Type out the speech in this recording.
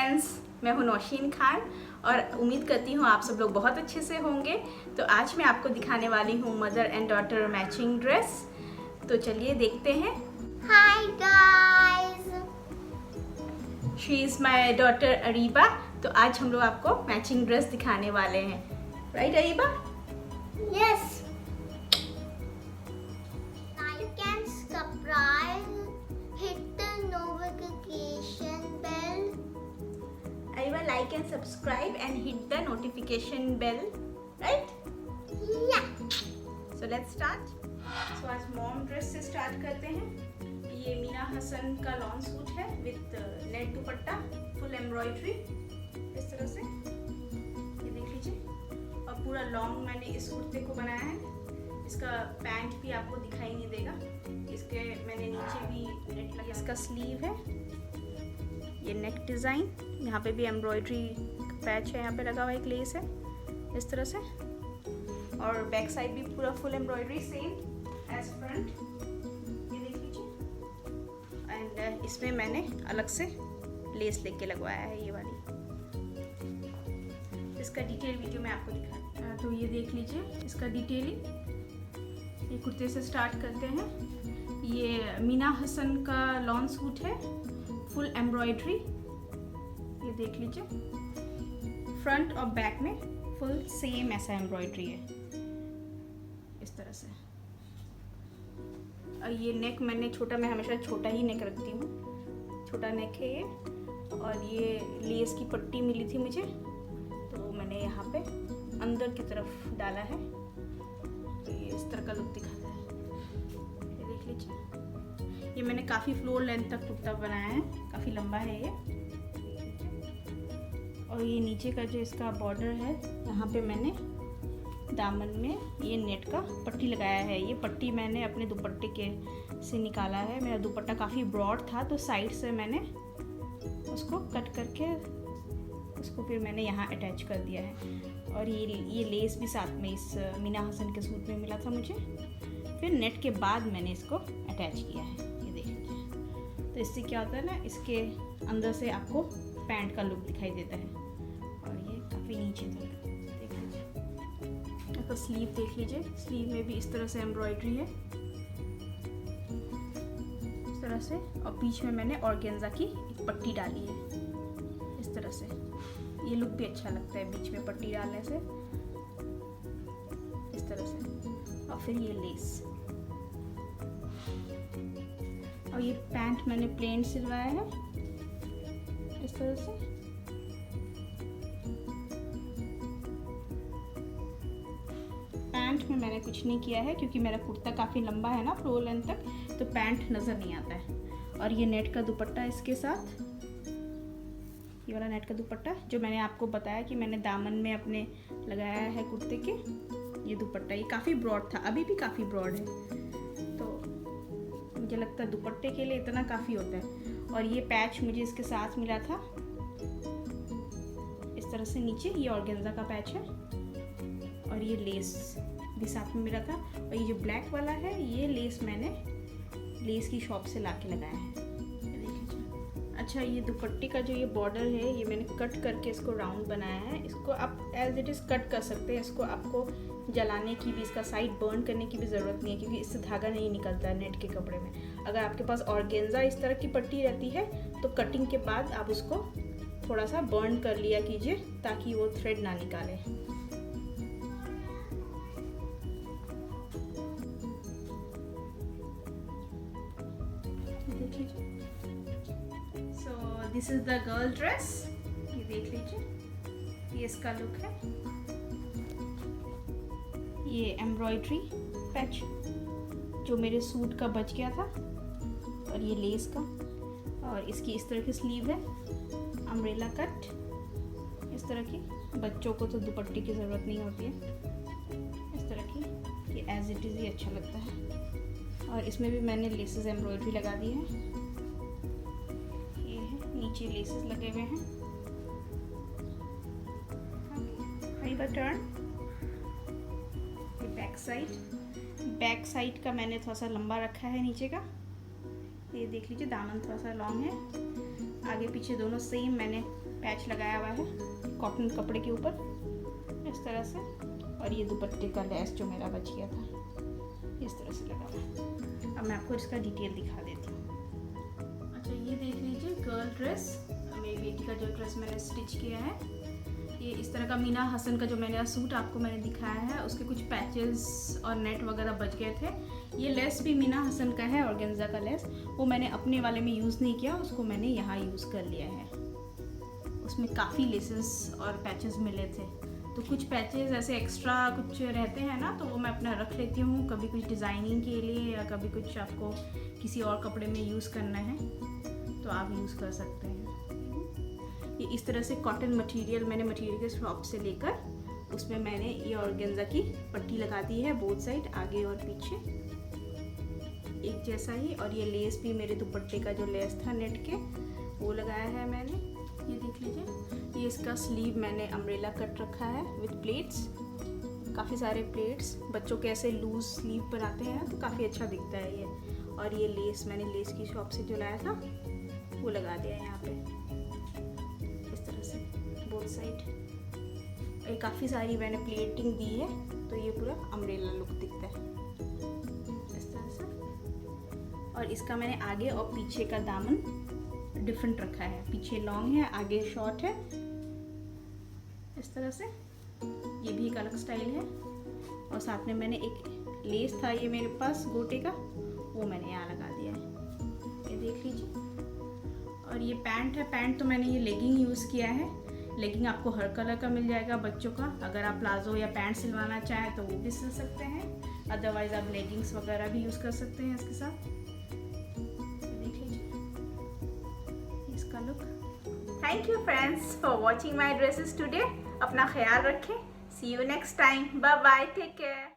Friends, मैं हूं नौशीन खान और उम्मीद करती हूं आप सब लोग बहुत अच्छे से होंगे। तो आज मैं आपको दिखाने वाली हूं mother and daughter matching dress. तो चलिए देखते हैं। Hi guys! She is my daughter Areeba. तो आज हम लोग आपको मैचिंग ड्रेस दिखाने वाले हैं, right Areeba? Yes! Like and subscribe, hit the notification bell. Areeba, like and subscribe and hit the notification bell, right? Yeah! So let's start. So आज mom dress से स्टार्ट करते हैं। ये मीना हसन का लॉन्ग सूट है with net dupatta, full embroidery इस तरह से, ये देख लीजिए। और पूरा लॉन्ग मैंने इस कुर्ते को बनाया है। इसका पैंट भी आपको दिखाई नहीं देगा, इसके मैंने नीचे भी नेट लगा। इसका स्लीव है, ये नेक डिज़ाइन, यहाँ पे भी एम्ब्रॉयडरी पैच है, यहाँ पे लगा हुआ एक लेस है इस तरह से। और बैक साइड भी पूरा full embroidery same as front, ये देख लीजिए। एंड इसमें मैंने अलग से लेस लेके लगवाया है ये वाली। इसका डिटेल वीडियो मैं आपको दिखा, तो ये देख लीजिए इसका डिटेलिंग। ये कुर्ते से स्टार्ट करते हैं। ये मीना हसन का लॉन्ग सूट है, फुल एम्ब्रॉयडरी, ये देख लीजिए। फ्रंट और बैक में फुल सेम ऐसा एम्ब्रॉयडरी है इस तरह से। और ये नेक मैंने छोटा, मैं हमेशा छोटा ही नेक रखती हूँ, छोटा नेक है ये। और ये लेस की पट्टी मिली थी मुझे, तो मैंने यहाँ पे अंदर की तरफ डाला है, तो ये इस तरह का लुक दिखाता है, ये देख लीजिए। ये मैंने काफ़ी फ्लोर लेंथ तक कुर्ता बनाया है, काफ़ी लंबा है ये। और ये नीचे का जो इसका बॉर्डर है, यहाँ पे मैंने दामन में ये नेट का पट्टी लगाया है। ये पट्टी मैंने अपने दुपट्टे के से निकाला है। मेरा दुपट्टा काफ़ी ब्रॉड था, तो साइड से मैंने उसको कट करके उसको फिर मैंने यहाँ अटैच कर दिया है। और ये लेस भी साथ में इस मीना हसन के सूट में मिला था मुझे, फिर नेट के बाद मैंने इसको अटैच किया है, ये देख लीजिए। तो इससे क्या होता है ना, इसके अंदर से आपको पैंट का लुक दिखाई देता है। और ये काफ़ी नीचे तक देख लीजिए। इसका स्लीव देख लीजिए, स्लीव में भी इस तरह से एम्ब्रॉयडरी है इस तरह से। और बीच में मैंने ऑर्गेन्जा की एक पट्टी डाली है इस तरह से। ये लुक भी अच्छा लगता है बीच में पट्टी डालने से इस तरह से। और फिर ये लेस, और ये पैंट मैंने प्लेन सिलवाया है इस तरह से। पैंट में मैंने कुछ नहीं किया है क्योंकि मेरा कुर्ता काफ़ी लंबा है ना, फ्लोर लेंथ तक, तो पैंट नज़र नहीं आता है। और ये नेट का दुपट्टा इसके साथ, ये वाला नेट का दुपट्टा जो मैंने आपको बताया कि मैंने दामन में अपने लगाया है कुर्ते के, ये दुपट्टा ये काफ़ी ब्रॉड था, अभी भी काफ़ी ब्रॉड है, तो मुझे लगता है दुपट्टे के लिए इतना काफ़ी होता है। और ये पैच मुझे इसके साथ मिला था इस तरह से, नीचे ये ऑर्गेन्जा का पैच है। और ये लेस भी साथ में मिला था। और ये जो ब्लैक वाला है, ये लेस मैंने लेस की शॉप से लाके लगाया है, ये देख लीजिए। अच्छा, ये दुपट्टे का जो ये बॉर्डर है, ये मैंने कट करके इसको राउंड बनाया है। इसको आप एज इट इज़ कट कर सकते हैं। इसको आपको जलाने की भी, इसका साइड बर्न करने की भी ज़रूरत नहीं है, क्योंकि इससे धागा नहीं निकलता है नेट के कपड़े में। अगर आपके पास ऑर्गेन्जा इस तरह की पट्टी रहती है, तो कटिंग के बाद आप उसको थोड़ा सा बर्न कर लिया कीजिए, ताकि वो थ्रेड ना निकाले। So this is the girl dress, ये देख लीजिए, ये इसका लुक है। ये एम्ब्रॉयडरी पैच जो मेरे सूट का बच गया था, और ये लेस का, और इसकी इस तरह की स्लीव है, अम्ब्रेला कट इस तरह की। बच्चों को तो दुपट्टे की ज़रूरत नहीं होती है इस तरह की, ये एज इट इज़ ही अच्छा लगता है। और इसमें भी मैंने लेसेस एम्ब्रॉयडरी लगा दी है, ये है नीचे लेसेस लगे हुए हैं। टर्न, ये बैक साइड का मैंने थोड़ा सा लंबा रखा है नीचे का, ये देख लीजिए। दामन थोड़ा सा लॉन्ग है, आगे पीछे दोनों सेम मैंने पैच लगाया हुआ है कॉटन कपड़े के ऊपर इस तरह से। और ये दुपट्टे का लेस जो मेरा बच गया था इस तरह से लगा हुआ। अब मैं आपको इसका डिटेल दिखा देती हूँ। अच्छा, ये देख लीजिए गर्ल ड्रेस, मेरी बेटी का जो ड्रेस मैंने स्टिच किया है, ये इस तरह का मीना हसन का जो मैंने सूट आपको मैंने दिखाया है, उसके कुछ पैचेस और नेट वगैरह बच गए थे। ये लेस भी मीना हसन का है, ऑर्गेन्जा का लेस, वो मैंने अपने वाले में यूज़ नहीं किया, उसको मैंने यहाँ यूज़ कर लिया है। उसमें काफ़ी लेसेस और पैचेस मिले थे, तो कुछ पैचेस ऐसे एक्स्ट्रा कुछ रहते हैं ना, तो वो मैं अपना रख लेती हूँ, कभी कुछ डिज़ाइनिंग के लिए या कभी कुछ आपको किसी और कपड़े में यूज़ करना है तो आप यूज़ कर सकते हैं। ये इस तरह से कॉटन मटेरियल मैंने मटेरियल के शॉप से लेकर उसमें मैंने ये ऑर्गेन्जा की पट्टी लगा दी है, बोथ साइड, आगे और पीछे एक जैसा ही। और ये लेस भी मेरे दुपट्टे का जो लेस था नेट के वो लगाया है मैंने। ये देख लीजिए, ये इसका स्लीव मैंने अम्ब्रेला कट रखा है विद प्लेट्स, काफ़ी सारे प्लेट्स। बच्चों के ऐसे लूज स्लीव बनाते हैं तो काफ़ी अच्छा दिखता है ये। और ये लेस मैंने लेस की शॉप से जो लाया था वो लगा दिया है यहाँ पे इस तरह से बोथ साइड। ये काफ़ी सारी मैंने प्लेटिंग दी है तो ये पूरा अम्ब्रेला लुक दिखता है इस तरह से। और इसका मैंने आगे और पीछे का दामन डिफरेंट रखा है, पीछे लॉन्ग है, आगे शॉर्ट है इस तरह से। ये भी एक अलग स्टाइल है। और साथ में मैंने एक लेस था ये मेरे पास गोटे का, वो मैंने यहाँ लगा दिया है, ये देख लीजिए। और ये पैंट है, पैंट तो मैंने ये लेगिंग यूज़ किया है। लेगिंग आपको हर कलर का मिल जाएगा बच्चों का, अगर आप प्लाजो या पैंट सिलवाना चाहें तो वो भी सिल सकते हैं, अदरवाइज आप लेगिंग्स वगैरह भी यूज़ कर सकते हैं इसके साथ। देख लीजिए इसका look. Thank you friends for watching my dresses today. अपना ख्याल रखें, see you next time, bye bye, take care.